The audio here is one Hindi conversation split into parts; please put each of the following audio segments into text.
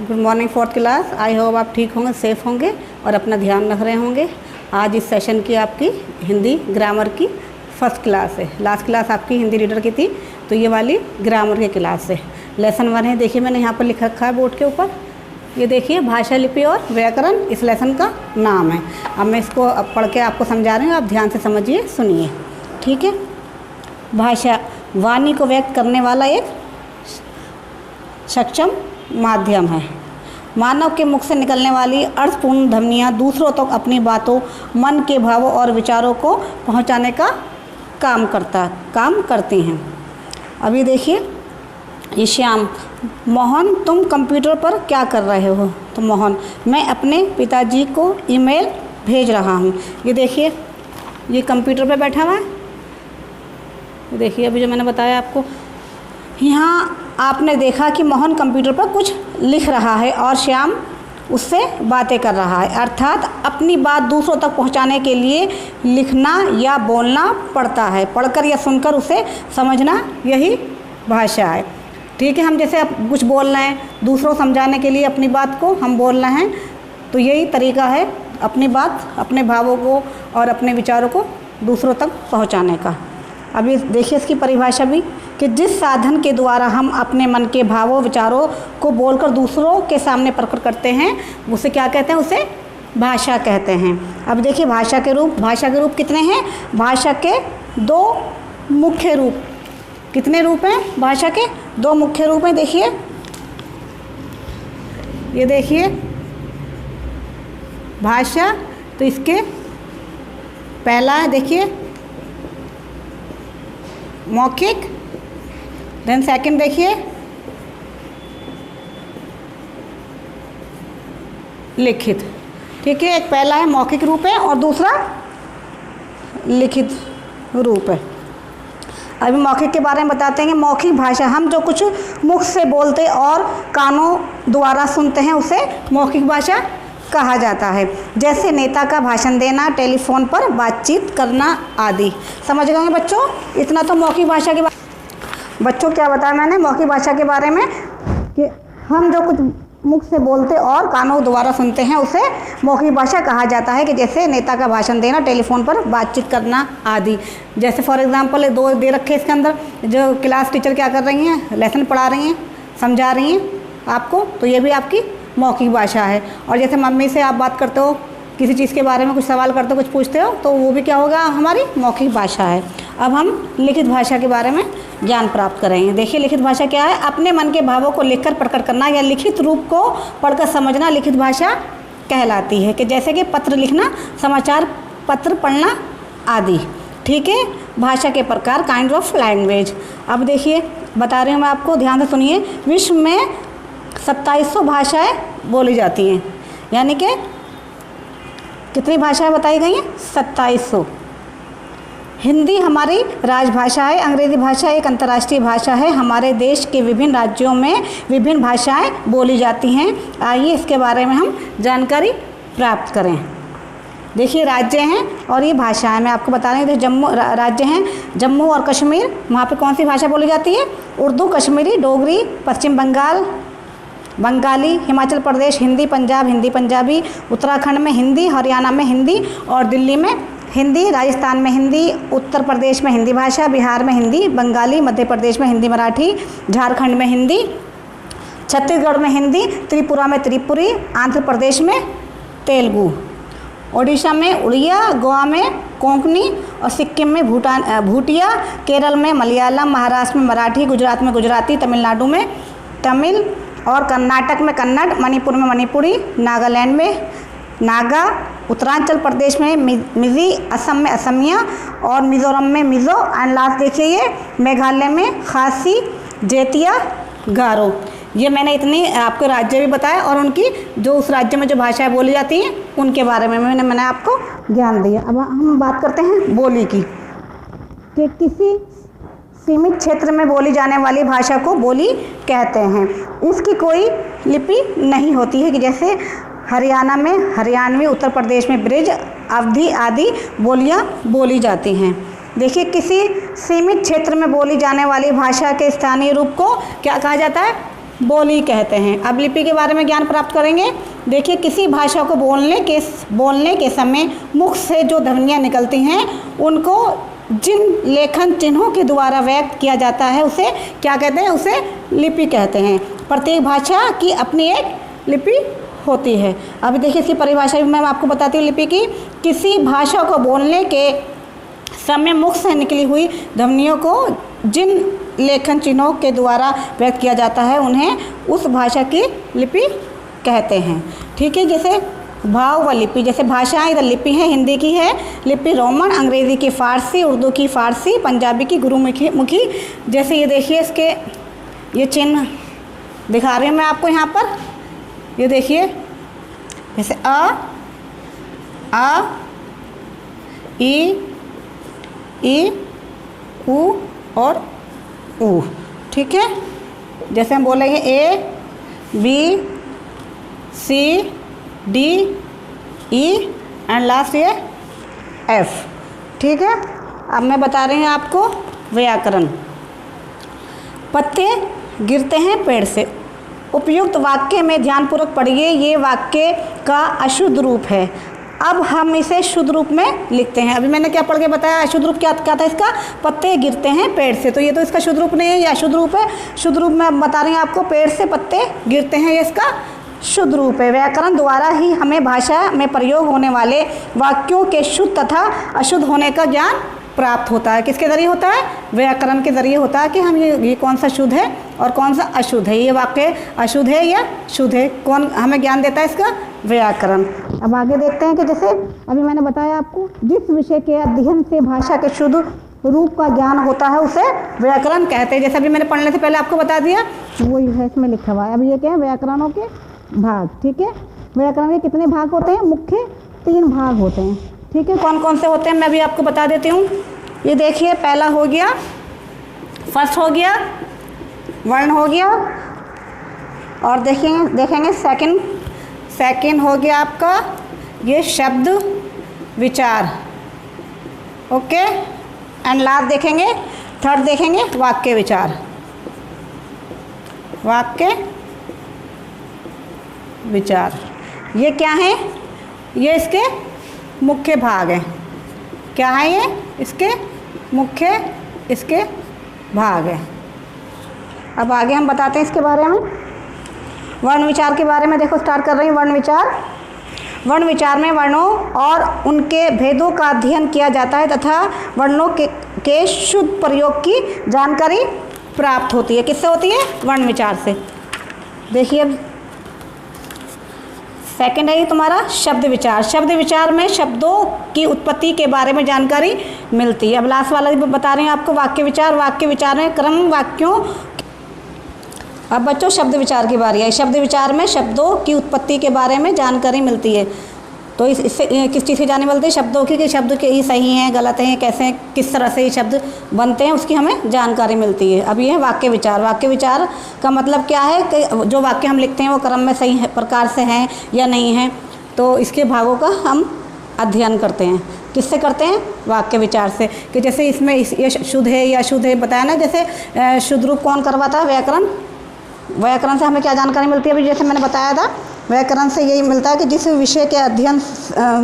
Good morning fourth class. I hope आप ठीक होंगे, सेफ़ होंगे और अपना ध्यान रख रहे होंगे। आज इस सेशन की आपकी हिंदी ग्रामर की फर्स्ट क्लास है। लास्ट क्लास आपकी हिंदी रीडर की थी, तो ये वाली ग्रामर की क्लास है। लेसन 1 है। देखिए मैंने यहाँ पर लिख रखा है बोर्ड के ऊपर, ये देखिए भाषा, लिपि और व्याकरण इस लेसन का नाम है। अब मैं इसको पढ़ के आपको समझा रही हूँ, आप ध्यान से समझिए, सुनिए, ठीक है। भाषा वाणी को व्यक्त करने वाला एक सक्षम माध्यम है। मानव के मुख से निकलने वाली अर्थपूर्ण ध्वनियाँ दूसरों तक अपनी बातों, मन के भावों और विचारों को पहुंचाने का काम करती हैं। अभी देखिए, ये श्याम, मोहन तुम कंप्यूटर पर क्या कर रहे हो? तो मोहन, मैं अपने पिताजी को ईमेल भेज रहा हूँ। ये देखिए, ये कंप्यूटर पर बैठा हुआ है। ये देखिए, अभी जो मैंने बताया आपको, यहाँ आपने देखा कि मोहन कंप्यूटर पर कुछ लिख रहा है और श्याम उससे बातें कर रहा है। अर्थात अपनी बात दूसरों तक पहुंचाने के लिए लिखना या बोलना पड़ता है। पढ़कर या सुनकर उसे समझना, यही भाषा है, ठीक है। हम जैसे अब कुछ बोल रहे हैं, दूसरों को समझाने के लिए अपनी बात को हम बोल रहे हैं, तो यही तरीका है अपनी बात, अपने भावों को और अपने विचारों को दूसरों तक पहुँचाने का। अभी देखिए इसकी परिभाषा भी, कि जिस साधन के द्वारा हम अपने मन के भावों, विचारों को बोलकर दूसरों के सामने प्रकट करते हैं, उसे क्या कहते हैं? उसे भाषा कहते हैं। अब देखिए भाषा के रूप कितने हैं? भाषा के 2 मुख्य रूप। कितने रूप हैं भाषा के? 2 मुख्य रूप हैं। देखिए, ये देखिए भाषा, तो इसके पहला है, देखिए मौखिक, देन सेकंड देखिए लिखित, ठीक है। एक पहला है मौखिक रूप है और दूसरा लिखित रूप है। अभी मौखिक के बारे में बताते हैं कि मौखिक भाषा, हम जो कुछ मुख से बोलते और कानों द्वारा सुनते हैं, उसे मौखिक भाषा कहा जाता है। जैसे नेता का भाषण देना, टेलीफोन पर बातचीत करना आदि। समझ गए बच्चों? इतना तो मौखिक भाषा के बच्चों क्या बताया मैंने मौखिक भाषा के बारे में, कि हम जो कुछ मुख से बोलते और कानों द्वारा सुनते हैं, उसे मौखिक भाषा कहा जाता है। कि जैसे नेता का भाषण देना, टेलीफोन पर बातचीत करना आदि। जैसे फॉर एग्जांपल 2 दे रखे इसके अंदर, जो क्लास टीचर क्या कर रही हैं, लेसन पढ़ा रही हैं, समझा रही हैं आपको, तो ये भी आपकी मौखिक भाषा है। और जैसे मम्मी से आप बात करते हो, किसी चीज़ के बारे में कुछ सवाल करते हो, कुछ पूछते हो, तो वो भी क्या होगा? हमारी मौखिक भाषा है। अब हम लिखित भाषा के बारे में ज्ञान प्राप्त करेंगे। देखिए लिखित भाषा क्या है? अपने मन के भावों को लिखकर प्रकट करना या लिखित रूप को पढ़कर समझना लिखित भाषा कहलाती है। कि जैसे कि पत्र लिखना, समाचार पत्र पढ़ना आदि, ठीक है। भाषा के प्रकार, काइंड ऑफ लैंग्वेज। अब देखिए बता रही हूँ मैं आपको, ध्यान से सुनिए। विश्व में 2700 भाषाएँ बोली जाती हैं। यानी कि कितनी भाषाएं बताई गई हैं? 2700। हिंदी हमारी राजभाषा है। अंग्रेज़ी भाषा एक अंतर्राष्ट्रीय भाषा है। हमारे देश के विभिन्न राज्यों में विभिन्न भाषाएं बोली जाती हैं। आइए इसके बारे में हम जानकारी प्राप्त करें। देखिए राज्य हैं और ये भाषाएं मैं आपको बता रही हूँ। जम्मू राज्य हैं, जम्मू और कश्मीर, वहाँ पे कौन सी भाषा बोली जाती है? उर्दू, कश्मीरी, डोगरी। पश्चिम बंगाल बंगाली, हिमाचल प्रदेश हिंदी, पंजाब हिंदी पंजाबी, उत्तराखंड में हिंदी, हरियाणा में हिंदी और दिल्ली में हिंदी, राजस्थान में हिंदी, उत्तर प्रदेश में हिंदी भाषा, बिहार में हिंदी बंगाली, मध्य प्रदेश में हिंदी मराठी, झारखंड में हिंदी, छत्तीसगढ़ में हिंदी, त्रिपुरा में त्रिपुरी, आंध्र प्रदेश में तेलुगु, ओडिशा में उड़िया, गोवा में कोंकणी और सिक्किम में भूटिया, केरल में मलयालम, महाराष्ट्र में मराठी, गुजरात में गुजराती, तमिलनाडु में तमिल और कर्नाटक में कन्नड़, मणिपुर में मणिपुरी, नागालैंड में नागा, उत्तरांचल प्रदेश में मिज़ी, असम में असमिया और मिज़ोरम में मिज़ो। एंड लास्ट देखिए ये मेघालय में खासी, जेतिया, गारो। ये मैंने इतनी आपको राज्य भी बताया और उनकी जो उस राज्य में जो भाषाएं बोली जाती हैं उनके बारे में मैंने आपको ज्ञान दिया। अब हम बात करते हैं बोली की, कि किसी सीमित क्षेत्र में बोली जाने वाली भाषा को बोली कहते हैं। इसकी कोई लिपि नहीं होती है। कि जैसे हरियाणा में हरियाणवी, उत्तर प्रदेश में ब्रिज, अवधी आदि बोलियां बोली जाती हैं। देखिए किसी सीमित क्षेत्र में बोली जाने वाली भाषा के स्थानीय रूप को क्या कहा जाता है? बोली कहते हैं। अब लिपि के बारे में ज्ञान प्राप्त करेंगे। देखिए, किसी भाषा को बोलने के समय मुख से जो ध्वनियाँ निकलती हैं उनको जिन लेखन चिन्हों के द्वारा व्यक्त किया जाता है उसे क्या कहते हैं? उसे लिपि कहते हैं। प्रत्येक भाषा की अपनी एक लिपि होती है। अभी देखिए, इसकी परिभाषा भी मैं आपको बताती हूँ लिपि की। किसी भाषा को बोलने के समय मुख से निकली हुई ध्वनियों को जिन लेखन चिन्हों के द्वारा व्यक्त किया जाता है उन्हें उस भाषा की लिपि कहते हैं। ठीक है, जैसे भाव व लिपि, जैसे भाषाएं इधर लिपि है, हिंदी की है लिपि, रोमन, अंग्रेज़ी की फ़ारसी, उर्दू की फ़ारसी, पंजाबी की गुरुमुखी। जैसे ये देखिए, इसके ये चिन्ह दिखा रही हूँ मैं आपको यहाँ पर। ये देखिए, जैसे आ, ई, उ और ऊ। ठीक है, जैसे हम बोलेंगे A, B, C, D, E and last ये एफ। ठीक है, अब मैं बता रही हूँ आपको व्याकरण। पत्ते गिरते हैं पेड़ से। उपयुक्त वाक्य में ध्यानपूर्वक पढ़िए, ये वाक्य का अशुद्ध रूप है। अब हम इसे शुद्ध रूप में लिखते हैं। अभी मैंने क्या पढ़ के बताया? अशुद्ध रूप क्या था इसका? पत्ते गिरते हैं पेड़ से। तो ये तो इसका शुद्ध रूप नहीं है, ये अशुद्ध रूप है। शुद्ध रूप में बता रही हूँ आपको, पेड़ से पत्ते गिरते हैं, ये इसका शुद्ध रूप है। व्याकरण द्वारा ही हमें भाषा में प्रयोग होने वाले वाक्यों के शुद्ध तथा अशुद्ध होने का ज्ञान प्राप्त होता है। किसके ज़रिए होता है? व्याकरण के ज़रिए होता है कि हम ये कौन सा शुद्ध है और कौन सा अशुद्ध है, ये वाक्य अशुद्ध है या शुद्ध है, कौन हमें ज्ञान देता है इसका? व्याकरण। अब आगे देखते हैं कि जैसे अभी मैंने बताया आपको, जिस विषय के अध्ययन से भाषा के शुद्ध रूप का ज्ञान होता है उसे व्याकरण कहते हैं। जैसे अभी मैंने पढ़ने से पहले आपको बता दिया, वही है इसमें लिखा हुआ है। अब ये क्या है? व्याकरणों के भाग। ठीक है, व्याकरण के कितने भाग होते हैं? मुख्य 3 भाग होते हैं। ठीक है, कौन कौन से होते हैं मैं भी आपको बता देती हूँ। ये देखिए, पहला हो गया, फर्स्ट हो गया, वर्ण हो गया, और देखेंगे सेकंड हो गया आपका ये शब्द विचार। ओके, एंड लास्ट देखेंगे, थर्ड देखेंगे वाक्य विचार। वाक्य विचार ये क्या है? ये इसके मुख्य भाग हैं। क्या है ये? इसके मुख्य इसके भाग हैं। अब आगे हम बताते हैं इसके बारे में। वर्ण विचार के बारे में देखो, स्टार्ट कर रही हूँ। वर्ण विचार में वर्णों और उनके भेदों का अध्ययन किया जाता है तथा वर्णों के शुद्ध प्रयोग की जानकारी प्राप्त होती है। किससे होती है? वर्ण विचार से। देखिए, अब सेकंड है ये तुम्हारा शब्द विचार। शब्द विचार में शब्दों की उत्पत्ति के बारे में जानकारी मिलती है। अब लास्ट वाला बता रही हूँ आपको, वाक्य विचार। वाक्य विचार में क्रम वाक्यों। अब बच्चों, शब्द विचार की बारी है। शब्द विचार में शब्दों की उत्पत्ति के बारे में जानकारी मिलती है। तो इससे किस चीज़ की जानकारी मिलती है? शब्दों की, कि शब्द के ही सही हैं, गलत हैं, कैसे किस तरह से ये शब्द बनते हैं, उसकी हमें जानकारी मिलती है। अब ये है वाक्य विचार। वाक्य विचार का मतलब क्या है? कि जो वाक्य हम लिखते हैं वो क्रम में सही प्रकार से हैं या नहीं हैं, तो इसके भागों का हम अध्ययन करते हैं। किससे करते हैं? वाक्य विचार से। कि जैसे इसमें ये शुद्ध है या अशुद्ध है बताया ना। जैसे शुद्ध रूप कौन करवाता है? व्याकरण। व्याकरण से हमें क्या जानकारी मिलती है? अभी जैसे मैंने बताया था, व्याकरण से यही मिलता है कि जिस विषय के अध्ययन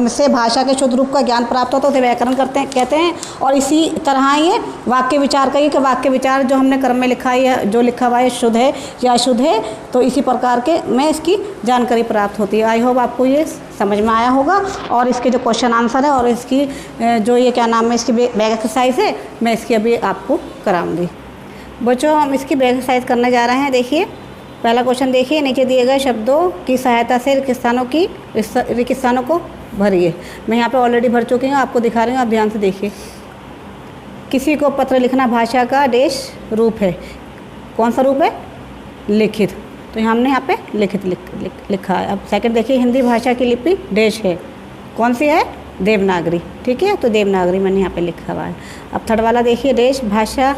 से भाषा के शुद्ध रूप का ज्ञान प्राप्त होता है उसे व्याकरण कहते हैं। और इसी तरह ये वाक्य विचार का ही, कि वाक्य विचार जो हमने क्रम में लिखा है, जो लिखा हुआ है शुद्ध है या अशुद्ध है, तो इसी प्रकार के में इसकी जानकारी प्राप्त होती है। आई होप आपको ये समझ में आया होगा। और इसके जो क्वेश्चन आंसर है और इसकी जो ये क्या नाम है, इसकी बैग एक्सरसाइज है, मैं इसकी अभी आपको कराऊँगी। बच्चों, हम इसकी बैग एक्सरसाइज करने जा रहे हैं। देखिए, पहला क्वेश्चन देखिए, नीचे दिए गए शब्दों की सहायता से रिक्त स्थानों को भरिए। मैं यहाँ पे ऑलरेडी भर चुकी हूँ, आपको दिखा रही हूँ, आप ध्यान से देखिए। किसी को पत्र लिखना भाषा का देश रूप है। कौन सा रूप है? लिखित। तो हमने यहाँ पे लिखित लिखा है। अब सेकंड देखिए, हिंदी भाषा की लिपि देश है। कौन सी है? देवनागरी। ठीक है, तो देवनागरी मैंने यहाँ पे लिखा हुआ है। अब थर्ड वाला देखिए, देश भाषा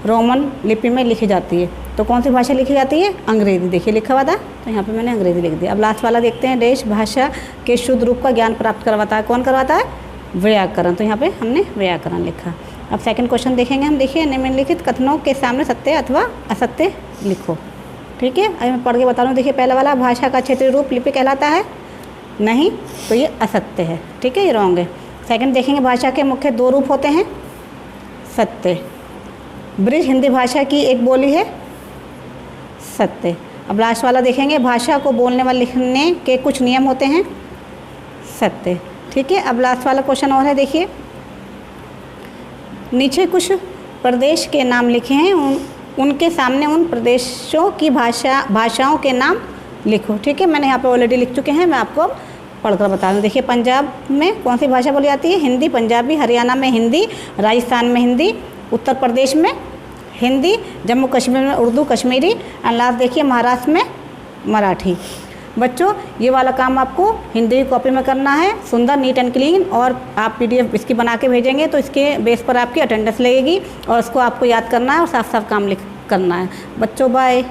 रोमन लिपि में लिखी जाती है। तो कौन सी भाषा लिखी जाती है? अंग्रेज़ी। देखिए लिखा हुआ था, तो यहाँ पे मैंने अंग्रेज़ी लिख दिया। अब लास्ट वाला देखते हैं, देश भाषा के शुद्ध रूप का ज्ञान प्राप्त करवाता है। कौन करवाता है? व्याकरण। तो यहाँ पे हमने व्याकरण लिखा। अब सेकंड क्वेश्चन देखेंगे हम। देखिए, निम्नलिखित कथनों के सामने सत्य अथवा असत्य लिखो। ठीक है, अभी मैं पढ़ के बता रहा हूँ। देखिए पहला वाला, भाषा का क्षेत्रीय रूप लिपि कहलाता है, नहीं, तो ये असत्य है। ठीक है, ये रॉन्ग है। सेकंड देखेंगे, भाषा के मुख्य 2 रूप होते हैं, सत्य। ब्रिज हिंदी भाषा की एक बोली है, सत्य। अब लास्ट वाला देखेंगे, भाषा को बोलने व लिखने के कुछ नियम होते हैं, सत्य। ठीक है, अब लास्ट वाला क्वेश्चन और है, देखिए नीचे कुछ प्रदेश के नाम लिखे हैं, उनके सामने उन प्रदेशों की भाषाओं के नाम लिखो। ठीक है, मैंने यहाँ पे ऑलरेडी लिख चुके हैं, मैं आपको पढ़कर बता दूँ। देखिए पंजाब में कौन सी भाषा बोली जाती है, हिंदी, पंजाबी। हरियाणा में हिंदी, राजस्थान में हिंदी, उत्तर प्रदेश में हिंदी, जम्मू कश्मीर में उर्दू कश्मीरी, एंड लास्ट देखिए महाराष्ट्र में मराठी। बच्चों ये वाला काम आपको हिंदी की कॉपी में करना है, सुंदर, नीट एंड क्लीन, और आप PDF इसकी बना के भेजेंगे तो इसके बेस पर आपकी अटेंडेंस लगेगी और उसको आपको याद करना है और साफ साफ काम करना है। बच्चों बाय।